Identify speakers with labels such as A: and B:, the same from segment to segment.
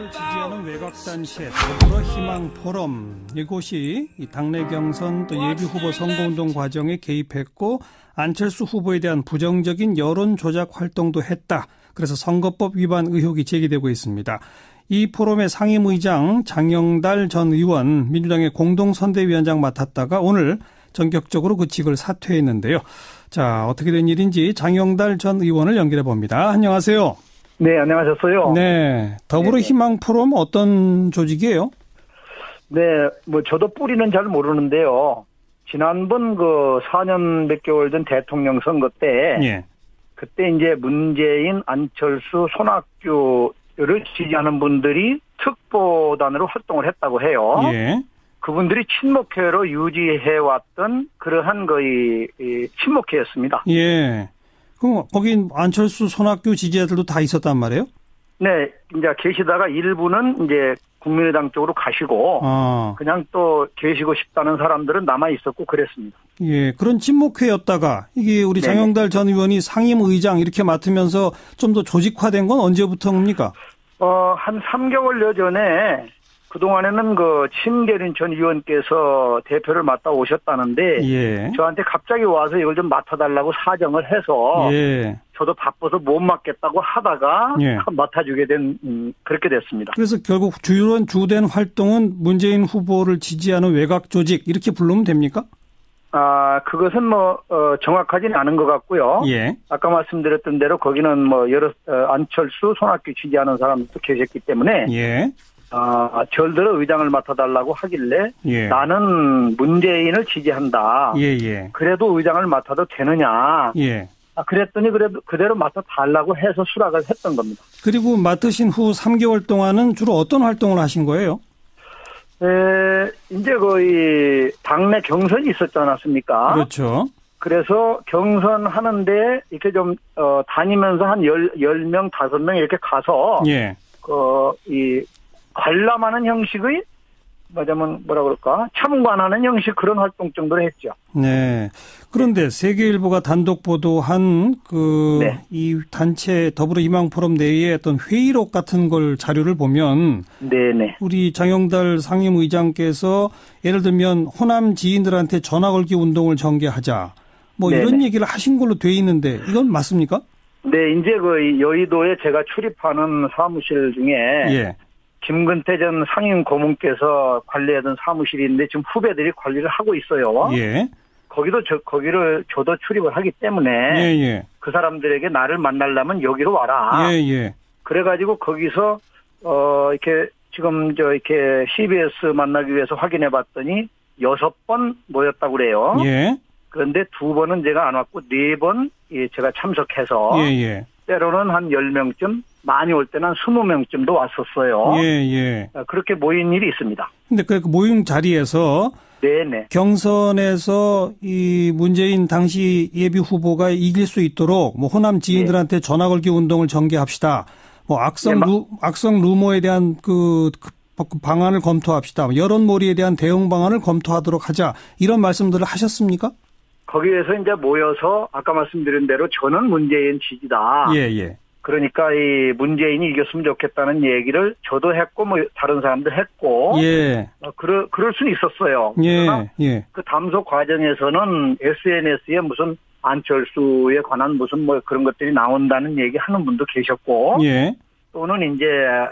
A: 후보를 지지하는 외곽단체 더불어희망 포럼, 이곳이 당내 경선 또 예비후보 선거운동 과정에 개입했고 안철수 후보에 대한 부정적인 여론 조작 활동도 했다. 그래서 선거법 위반 의혹이 제기되고 있습니다. 이 포럼의 상임의장 장영달 전 의원, 민주당의 공동선대위원장 맡았다가 오늘 전격적으로 그 직을 사퇴했는데요. 자, 어떻게 된 일인지 장영달 전 의원을 연결해 봅니다. 안녕하세요.
B: 네, 안녕하셨어요.
A: 네, 더불어희망 포럼 어떤 조직이에요?
B: 네, 저도 뿌리는 잘 모르는데요. 지난번 4년 몇 개월 전 대통령 선거 때,
A: 예.
B: 그때 이제 문재인, 안철수, 손학규를 지지하는 분들이 특보단으로 활동을 했다고 해요.
A: 예.
B: 그분들이 친목회로 유지해왔던 그러한 거의 친목회였습니다.
A: 예. 그럼 거긴 안철수, 손학규 지지자들도 다 있었단 말이에요?
B: 네, 이제 계시다가 일부는 이제 국민의당 쪽으로 가시고, 그냥 또 계시고 싶다는 사람들은 남아 있었고 그랬습니다. 예,
A: 그런 친목회였다가 이게 우리 장영달 전 의원이 상임의장 이렇게 맡으면서 좀 더 조직화된 건 언제부터입니까?
B: 한 3개월여 전에 그동안에는 신계린 전 의원께서 대표를 맡아 오셨다는데,
A: 예.
B: 저한테 갑자기 와서 이걸 좀 맡아달라고 사정을 해서,
A: 예.
B: 저도 바빠서 못 맡겠다고 하다가,
A: 예.
B: 맡아주게 그렇게 됐습니다.
A: 그래서 결국 주된 활동은 문재인 후보를 지지하는 외곽 조직, 이렇게 부르면 됩니까?
B: 그것은 정확하지는 않은 것 같고요.
A: 예.
B: 아까 말씀드렸던 대로 거기는 여러, 안철수, 손학규 지지하는 사람들도 계셨기 때문에,
A: 예.
B: 절들어 의장을 맡아달라고 하길래,
A: 예.
B: 나는 문재인을 지지한다.
A: 예.
B: 그래도 의장을 맡아도 되느냐.
A: 예.
B: 그랬더니 그대로 맡아달라고 해서 수락을 했던 겁니다.
A: 그리고 맡으신 후 3개월 동안은 주로 어떤 활동을 하신 거예요?
B: 이제 거의 당내 경선이 있었지 않았습니까?
A: 그렇죠.
B: 그래서 경선하는데 이렇게 좀, 다니면서 한 10명, 5명 이렇게 가서,
A: 예.
B: 관람하는 형식의, 뭐라 그럴까? 참관하는 형식 그런 활동 정도로 했죠.
A: 네. 그런데 세계일보가 단독 보도한 이 단체 더불어희망 포럼 내의 어떤 회의록 같은 걸 자료를 보면.
B: 네네.
A: 우리 장영달 상임의장께서 예를 들면 호남 지인들한테 전화 걸기 운동을 전개하자. 이런 얘기를 하신 걸로 돼 있는데 이건 맞습니까?
B: 네, 이제 여의도에 제가 출입하는 사무실 중에. 예. 김근태 전 상임 고문께서 관리하던 사무실이 있는데 지금 후배들이 관리를 하고 있어요.
A: 예.
B: 거기를 저도 출입을 하기 때문에.
A: 예.
B: 그 사람들에게 나를 만나려면 여기로 와라.
A: 예.
B: 그래가지고 거기서, 이렇게 지금 이렇게 CBS 만나기 위해서 확인해 봤더니 6번 모였다고 그래요.
A: 예.
B: 그런데 2번은 제가 안 왔고 4번 제가 참석해서.
A: 예.
B: 때로는 한 10명쯤, 많이 올 때는 한 20명쯤도 왔었어요.
A: 예.
B: 그렇게 모인 일이 있습니다.
A: 근데 그 모임 자리에서
B: 네네.
A: 경선에서 이 문재인 당시 예비 후보가 이길 수 있도록 호남 지인들한테 전화 걸기 운동을 전개합시다. 악성 루머에 대한 그 방안을 검토합시다. 여론몰이에 대한 대응 방안을 검토하도록 하자. 이런 말씀들을 하셨습니까?
B: 거기에서 이제 모여서 아까 말씀드린 대로 저는 문재인 지지다.
A: 예.
B: 그러니까 이 문재인이 이겼으면 좋겠다는 얘기를 저도 했고 다른 사람들 했고.
A: 예.
B: 그럴 수는 있었어요. 그러나 그 담소 과정에서는 SNS에 무슨 안철수에 관한 무슨 그런 것들이 나온다는 얘기 하는 분도 계셨고.
A: 예.
B: 또는 이제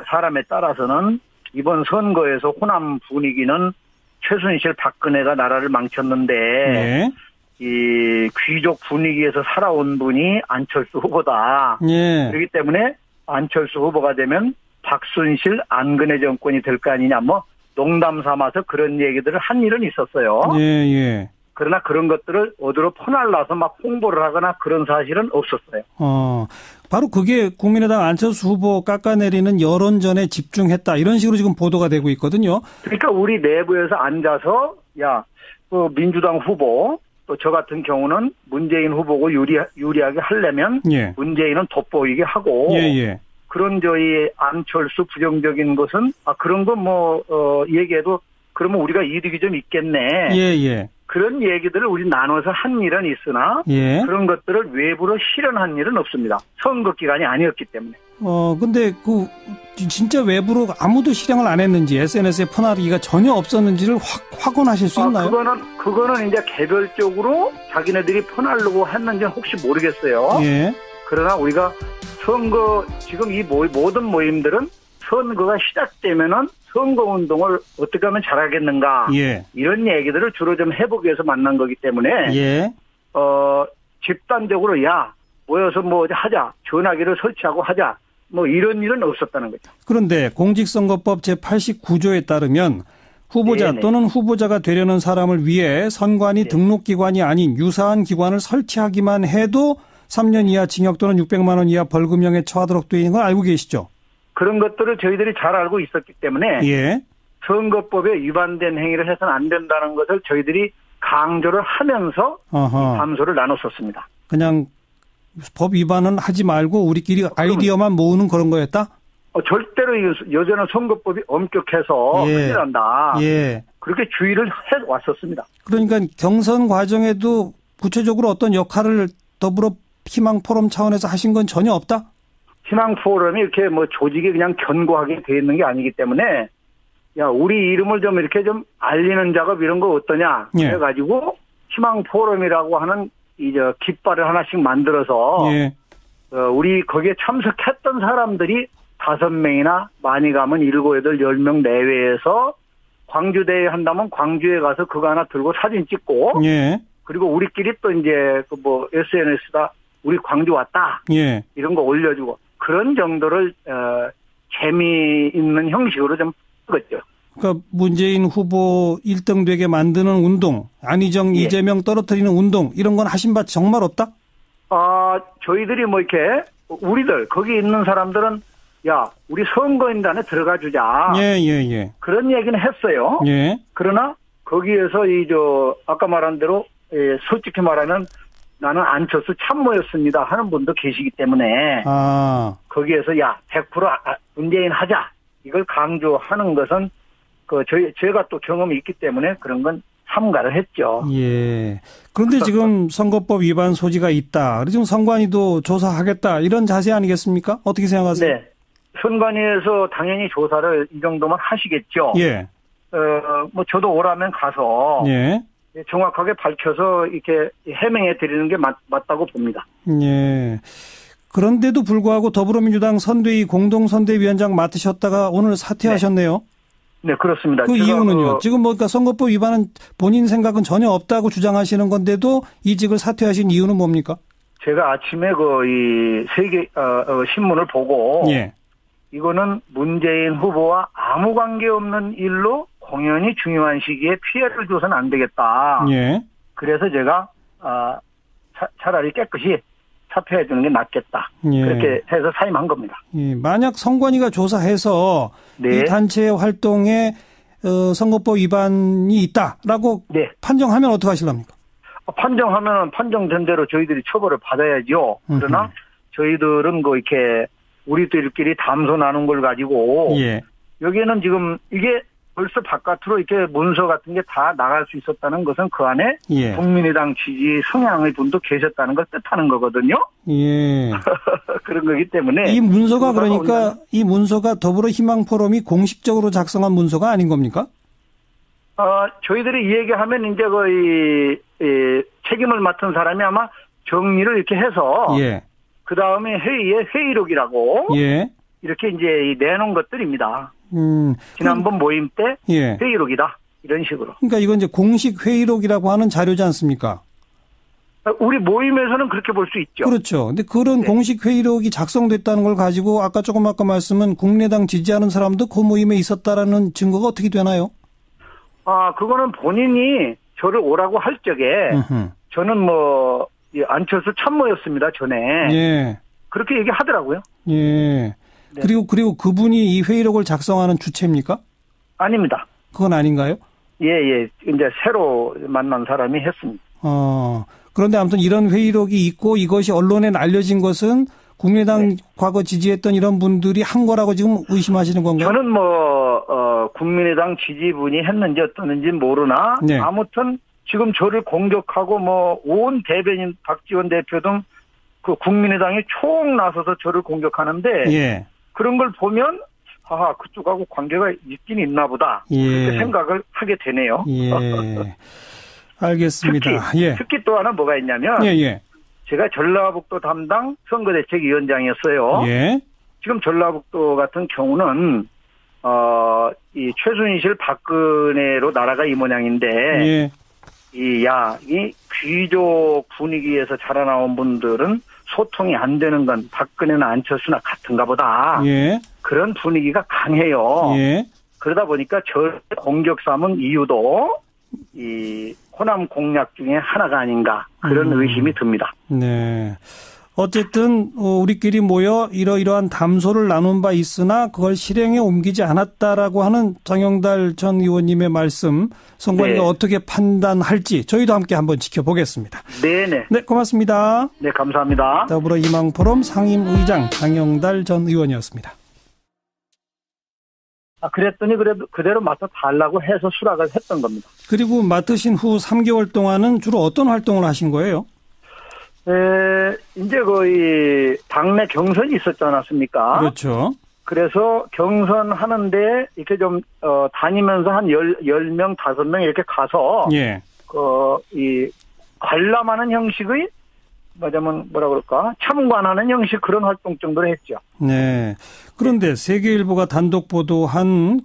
B: 사람에 따라서는 이번 선거에서 호남 분위기는 최순실 박근혜가 나라를 망쳤는데.
A: 예.
B: 이 귀족 분위기에서 살아온 분이 안철수 후보다.
A: 예.
B: 그렇기 때문에 안철수 후보가 되면 박순실 안근혜 정권이 될 거 아니냐 농담 삼아서 그런 얘기들을 한 일은 있었어요.
A: 예.
B: 그러나 그런 것들을 어디로 퍼날라서 홍보를 하거나 그런 사실은 없었어요.
A: 바로 그게 국민의당 안철수 후보 깎아내리는 여론전에 집중했다. 이런 식으로 지금 보도가 되고 있거든요.
B: 그러니까 우리 내부에서 앉아서 민주당 후보 또 저 같은 경우는 문재인 후보고 유리하게 하려면 문재인은 돋보이게 하고 그런 저희 안철수 부정적인 것은 그런 거 얘기해도 그러면 우리가 이득이 좀 있겠네. 그런 얘기들을 우리 나눠서 한 일은 있으나 그런 것들을 외부로 실현한 일은 없습니다. 선거 기간이 아니었기 때문에.
A: 근데 진짜 외부로 아무도 실행을 안 했는지 SNS에 퍼나르기가 전혀 없었는지를 확언하실 수 있나요?
B: 그거는 이제 개별적으로 자기네들이 퍼나르고 했는지는 혹시 모르겠어요.
A: 예.
B: 그러나 우리가 선거 지금 이 모든 모임들은 선거가 시작되면은 선거운동을 어떻게 하면 잘하겠는가.
A: 예.
B: 이런 얘기들을 주로 좀 해보기 위해서 만난 거기 때문에.
A: 예.
B: 집단적으로 모여서 뭐 하자. 전화기를 설치하고 하자. 뭐 이런 일은 없었다는 거죠.
A: 그런데 공직선거법 제89조에 따르면 후보자
B: 네네.
A: 또는 후보자가 되려는 사람을 위해 선관위
B: 네.
A: 등록기관이 아닌 유사한 기관을 설치하기만 해도 3년 이하 징역 또는 600만 원 이하 벌금형에 처하도록 되어 있는 걸 알고 계시죠?
B: 그런 것들을 저희들이 잘 알고 있었기 때문에
A: 예.
B: 선거법에 위반된 행위를 해서는 안 된다는 것을 저희들이 강조를 하면서 담소를 나눴었습니다.
A: 그냥 법 위반은 하지 말고 우리끼리 아이디어만 모으는 그런 거였다?
B: 절대로 여전한 선거법이 엄격해서 큰일 난다.
A: 예.
B: 그렇게 주의를 해왔었습니다.
A: 그러니까 경선 과정에도 구체적으로 어떤 역할을 더불어 희망 포럼 차원에서 하신 건 전혀 없다?
B: 희망 포럼이 이렇게 뭐 조직이 그냥 견고하게 돼 있는 게 아니기 때문에 우리 이름을 좀 이렇게 좀 알리는 작업 이런 거 어떠냐 해가지고 희망 포럼이라고 하는 깃발을 하나씩 만들어서 우리 거기에 참석했던 사람들이 5명이나 많이 가면 7, 8, 10명 내외에서 광주대회 한다면 광주에 가서 그거 하나 들고 사진 찍고 그리고 우리끼리 또 이제 SNS다 우리 광주 왔다 이런 거 올려주고 그런 정도를 재미있는 형식으로 좀 했죠.
A: 그러니까 문재인 후보 1등 되게 만드는 운동, 안희정, 이재명 떨어뜨리는 운동 이런 건 하신 바 정말 없다?
B: 저희들이 뭐 이렇게 우리들 거기 있는 사람들은 우리 선거인단에 들어가 주자. 그런 얘기는 했어요. 그러나 거기에서 아까 말한 대로 솔직히 말하면 나는 안철수 참모였습니다 하는 분도 계시기 때문에 거기에서 100% 문재인 하자 이걸 강조하는 것은 제가 또 경험이 있기 때문에 그런 건 삼가를 했죠.
A: 예. 그런데 지금 선거법 위반 소지가 있다. 그래서 지금 선관위도 조사하겠다 이런 자세 아니겠습니까? 어떻게 생각하세요?
B: 네. 선관위에서 당연히 조사를 이 정도만 하시겠죠.
A: 예.
B: 저도 오라면 가서 정확하게 밝혀서 이렇게 해명해 드리는 게 맞다고 봅니다.
A: 예. 그런데도 불구하고 더불어민주당 선대위 공동선대위원장 맡으셨다가 오늘 사퇴하셨네요.
B: 네, 그렇습니다.
A: 그 이유는요? 지금 그러니까 선거법 위반은 본인 생각은 전혀 없다고 주장하시는 건데도 이직을 사퇴하신 이유는 뭡니까?
B: 제가 아침에 이 세계 신문을 보고 이거는 문재인 후보와 아무 관계 없는 일로 공연히 중요한 시기에 피해를 줘서는 안 되겠다. 그래서 제가 차라리 깨끗이 사퇴해 주는 게 낫겠다. 그렇게 해서 사임한 겁니다.
A: 만약 선관위가 조사해서 이 단체의 활동에 선거법 위반이 있다라고 판정하면 어떻게 하실랍니까?
B: 판정하면 판정된 대로 저희들이 처벌을 받아야죠. 그러나 저희들은 이렇게 우리들끼리 담소 나눈 걸 가지고 여기에는 지금 이게 벌써 바깥으로 이렇게 문서 같은 게 다 나갈 수 있었다는 것은 그 안에 국민의당 지지 성향의 분도 계셨다는 걸 뜻하는 거거든요. 그런 거기 때문에
A: 이 문서가 그러니까 이 문서가 더불어희망포럼이 공식적으로 작성한 문서가 아닌 겁니까?
B: 저희들이 이 얘기하면 이제 거의 책임을 맡은 사람이 아마 정리를 이렇게 해서 그 다음에 회의에 회의록이라고 이렇게 이제 내놓은 것들입니다. 지난번 모임 때 회의록이다 이런 식으로.
A: 그러니까 이건 이제 공식 회의록이라고 하는 자료지 않습니까?
B: 우리 모임에서는 그렇게 볼 수 있죠.
A: 그렇죠. 근데 그런 공식 회의록이 작성됐다는 걸 가지고 아까 말씀은 국민의당 지지하는 사람도 그 모임에 있었다라는 증거가 어떻게 되나요?
B: 그거는 본인이 저를 오라고 할 적에 저는 안철수 참모였습니다 전에. 그렇게 얘기하더라고요. 그리고 그분이 이 회의록을 작성하는 주체입니까? 아닙니다.
A: 그건 아닌가요?
B: 이제 새로 만난 사람이 했습니다.
A: 그런데 아무튼 이런 회의록이 있고 이것이 언론에 알려진 것은 국민의당 과거 지지했던 이런 분들이 한 거라고 지금 의심하시는 건가요?
B: 저는 국민의당 지지분이 했는지 어떻는지 모르나 아무튼 지금 저를 공격하고 온 대변인 박지원 대표 등 그 국민의당이 총 나서서 저를 공격하는데 그런 걸 보면 하하, 그쪽하고 관계가 있긴 있나 보다. 그렇게 생각을 하게 되네요.
A: 알겠습니다.
B: 특히 또 하나 뭐가 있냐면, 제가 전라북도 담당 선거대책위원장이었어요. 지금 전라북도 같은 경우는, 이 최순실 박근혜로 나라가 이 모양인데, 이 귀족 분위기에서 자라나온 분들은 소통이 안 되는 건 박근혜나 안철수나 같은가 보다. 그런 분위기가 강해요. 그러다 보니까 저 공격 삼은 이유도 이 호남 공약 중에 하나가 아닌가 그런 의심이 듭니다.
A: 네. 어쨌든 우리끼리 모여 이러이러한 담소를 나눈 바 있으나 그걸 실행에 옮기지 않았다라고 하는 장영달 전 의원님의 말씀 선관위가 어떻게 판단할지 저희도 함께 한번 지켜보겠습니다.
B: 네네.
A: 네, 고맙습니다.
B: 네, 감사합니다.
A: 더불어희망포럼 상임의장 장영달 전 의원이었습니다.
B: 그랬더니 그대로 맡아 달라고 해서 수락을 했던 겁니다.
A: 그리고 맡으신 후 3개월 동안은 주로 어떤 활동을 하신 거예요?
B: 이제 거의 당내 경선이 있었지 않았습니까?
A: 그렇죠.
B: 그래서 경선하는데 이렇게 좀, 다니면서 한 10명, 5명 이렇게 가서, 이 관람하는 형식의, 뭐라 그럴까? 참관하는 형식 그런 활동 정도를 했죠.
A: 네. 그런데 세계일보가 단독 보도한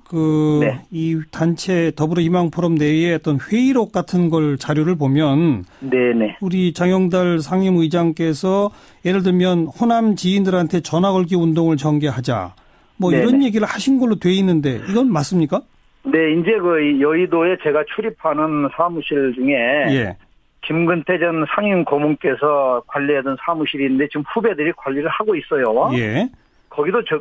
A: 이 단체 더불어희망포럼 내의 어떤 회의록 같은 걸 자료를 보면 우리 장영달 상임의장께서 예를 들면 호남 지인들한테 전화 걸기 운동을 전개하자 이런 얘기를 하신 걸로 돼 있는데 이건 맞습니까?
B: 네, 이제 여의도에 제가 출입하는 사무실 중에 김근태 전 상임 고문께서 관리하던 사무실이 있는데 지금 후배들이 관리를 하고 있어요.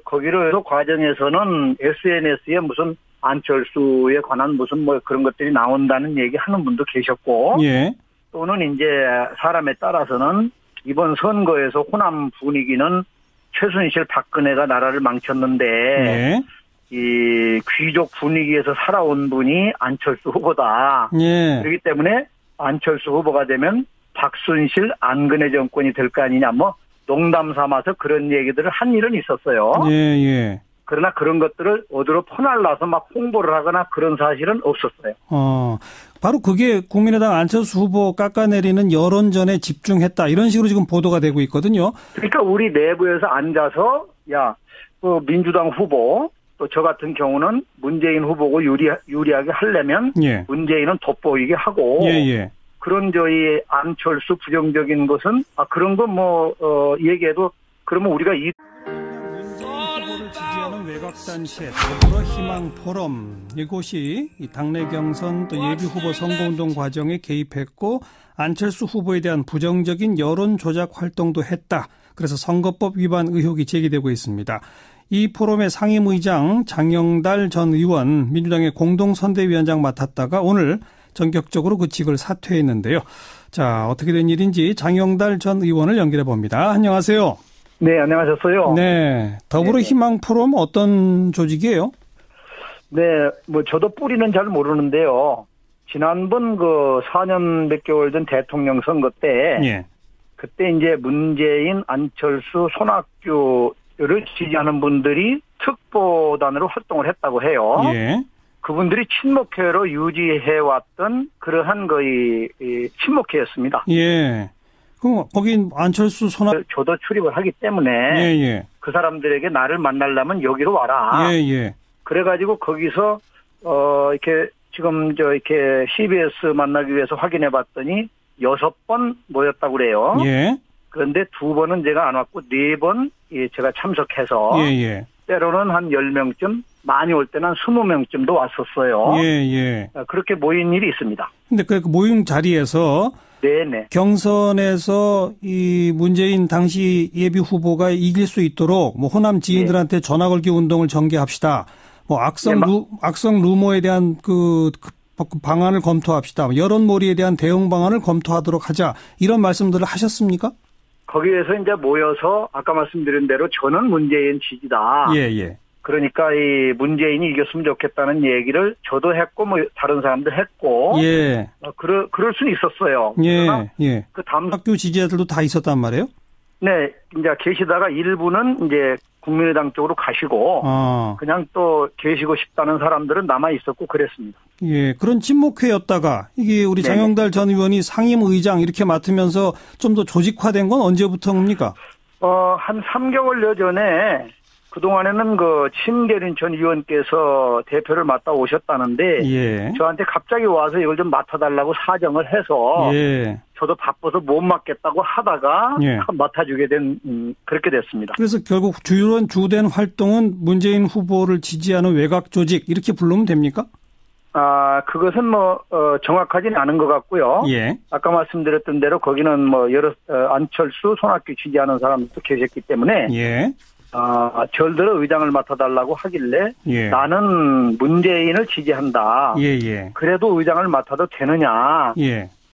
B: 거기를 과정에서는 SNS에 무슨 안철수에 관한 무슨 그런 것들이 나온다는 얘기 하는 분도 계셨고, 또는 이제 사람에 따라서는 이번 선거에서 호남 분위기는 최순실 박근혜가 나라를 망쳤는데, 이 귀족 분위기에서 살아온 분이 안철수 후보다. 그렇기 때문에 안철수 후보가 되면 박순실 안근혜 정권이 될 거 아니냐 농담 삼아서 그런 얘기들을 한 일은 있었어요. 그러나 그런 것들을 어디로 퍼날라서 홍보를 하거나 그런 사실은 없었어요.
A: 바로 그게 국민의당 안철수 후보 깎아내리는 여론전에 집중했다 이런 식으로 지금 보도가 되고 있거든요.
B: 그러니까 우리 내부에서 앉아서 민주당 후보 또 저 같은 경우는 문재인 후보고 유리하게 하려면 문재인은 돋보이게 하고 그런 저희 안철수 부정적인 것은 그런 거 얘기해도 그러면 우리가
A: 문재인 후보를 지지하는 외곽단체 더불어희망포럼 이곳이 이 당내 경선 또 예비후보 선거운동 과정에 개입했고 안철수 후보에 대한 부정적인 여론 조작 활동도 했다. 그래서 선거법 위반 의혹이 제기되고 있습니다. 이 포럼의 상임의장 장영달 전 의원 민주당의 공동선대위원장 맡았다가 오늘 전격적으로 그 직을 사퇴했는데요. 자, 어떻게 된 일인지 장영달 전 의원을 연결해 봅니다. 안녕하세요.
B: 네, 안녕하셨어요.
A: 네, 더불어희망포럼 어떤 조직이에요?
B: 네, 저도 뿌리는 잘 모르는데요. 지난번 4년 몇 개월 전 대통령 선거 때 그때 이제 문재인, 안철수, 손학규를 지지하는 분들이 특보단으로 활동을 했다고 해요. 그분들이 친목회로 유지해왔던 그러한 친목회였습니다.
A: 그럼 거긴 안철수, 손학규
B: 저도 출입을 하기 때문에 그 사람들에게 나를 만나려면 여기로 와라. 그래가지고 거기서 이렇게 지금 이렇게 CBS 만나기 위해서 확인해봤더니 6번 모였다고 그래요. 그런데 2번은 제가 안 왔고 4번 제가 참석해서 때로는 한 10명쯤 많이 올 때는 한 20명쯤도 왔었어요. 그렇게 모인 일이 있습니다.
A: 근데 그 모임 자리에서 경선에서 이 문재인 당시 예비 후보가 이길 수 있도록 호남 지인들한테 전화 걸기 운동을 전개합시다. 악성 루머에 대한 그 방안을 검토합시다. 여론몰이에 대한 대응 방안을 검토하도록 하자. 이런 말씀들을 하셨습니까?
B: 거기에서 이제 모여서 아까 말씀드린 대로 저는 문재인 지지다. 그러니까 이 문재인이 이겼으면 좋겠다는 얘기를 저도 했고 다른 사람도 했고. 그럴 수는 있었어요.
A: 그 다음 학교 지지자들도 다 있었단 말이에요?
B: 네, 이제 계시다가 일부는 이제 국민의당 쪽으로 가시고 그냥 또 계시고 싶다는 사람들은 남아 있었고 그랬습니다.
A: 예, 그런 친목회였다가 이게 우리 장영달 전 의원이 상임의장 이렇게 맡으면서 좀 더 조직화된 건 언제부터입니까?
B: 한 3개월여 전에 그동안에는 신계린 전 의원께서 대표를 맡아 오셨다는데
A: 예.
B: 저한테 갑자기 와서 이걸 좀 맡아달라고 사정을 해서
A: 예.
B: 저도 바빠서 못 맡겠다고 하다가
A: 예.
B: 맡아주게 된 그렇게 됐습니다.
A: 그래서 결국 주된 활동은 문재인 후보를 지지하는 외곽 조직 이렇게 부르면 됩니까?
B: 그것은 정확하지는 않은 것 같고요.
A: 예.
B: 아까 말씀드렸던 대로 거기는 여러 안철수, 손학규 지지하는 사람들도 계셨기 때문에
A: 예.
B: 절대로 의장을 맡아달라고 하길래
A: 예.
B: 나는 문재인을 지지한다.
A: 예.
B: 그래도 의장을 맡아도 되느냐.
A: 예.